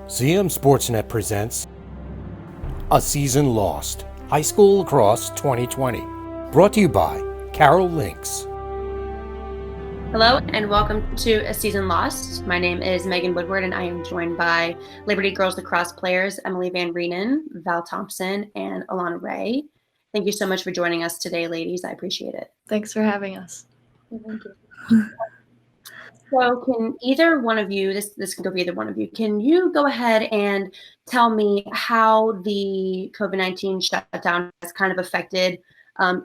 CMSportsNet presents A Season Lost, High School Lacrosse 2020. Brought to you by Carroll Lynx. Hello and welcome to A Season Lost. My name is Megan Woodward and I am joined by Liberty Girls Lacrosse players Emily Van Reenan, Val Thompson, and Alanna Wray. Thank you so much for joining us today, ladies. I appreciate it. Thanks for having us. Thank you. So can either one of you, this can go for either one of you, can you go ahead and tell me how the COVID-19 shutdown has kind of affected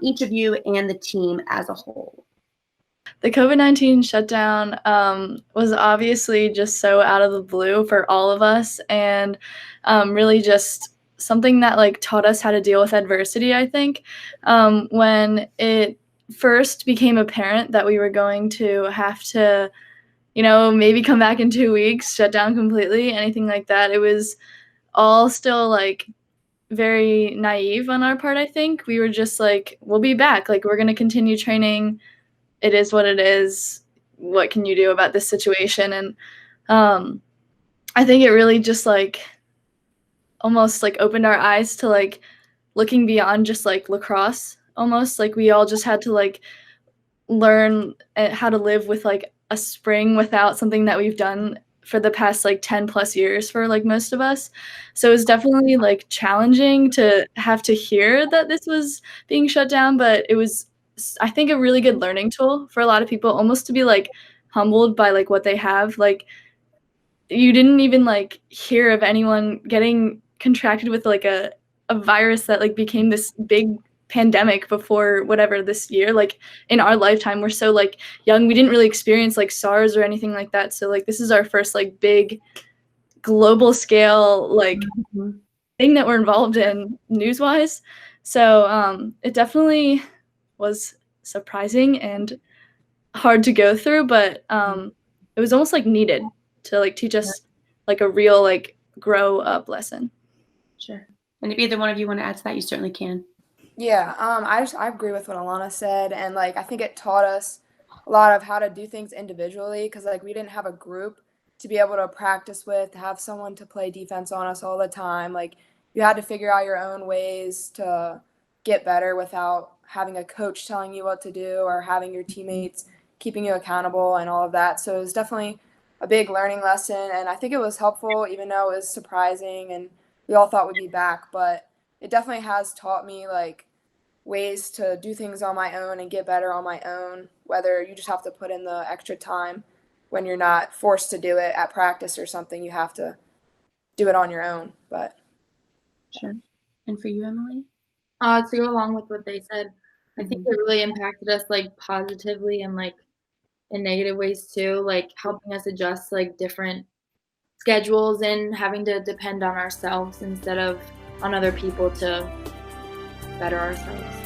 each of you and the team as a whole? The COVID-19 shutdown was obviously just so out of the blue for all of us, and really just something that taught us how to deal with adversity, I think. When it first became apparent that we were going to have to maybe come back in 2 weeks, shut down completely, anything like that. It was all still very naive on our part, I think. We were just we'll be back. We're going to continue training. It is what it is. What can you do about this situation? And I think it really just almost opened our eyes to looking beyond just lacrosse almost. We all just had to learn how to live with a spring without something that we've done for the past 10 plus years for most of us. So it was definitely challenging to have to hear that this was being shut down, but it was, I think, a really good learning tool for a lot of people, almost to be humbled by what they have. You didn't even hear of anyone getting contracted with a virus that became this big pandemic before whatever this year. In our lifetime, we're so young, we didn't really experience SARS or anything like that. So this is our first big global scale thing that we're involved in news wise. So it definitely was surprising and hard to go through, but it was almost needed to teach us a real grow up lesson. Sure. And if either one of you want to add to that, you certainly can. Yeah, I agree with what Alanna said, and I think it taught us a lot of how to do things individually, because we didn't have a group to be able to practice with, to have someone to play defense on us all the time. You had to figure out your own ways to get better without having a coach telling you what to do or having your teammates keeping you accountable and all of that. So it was definitely a big learning lesson, and I think it was helpful, even though it was surprising and we all thought we'd be back. But it definitely has taught me ways to do things on my own and get better on my own, whether you just have to put in the extra time when you're not forced to do it at practice or something. You have to do it on your own. But sure. And for you, Emily? To go along with what they said, I think it really impacted us positively and in negative ways too, helping us adjust different schedules and having to depend on ourselves instead of on other people to better ourselves.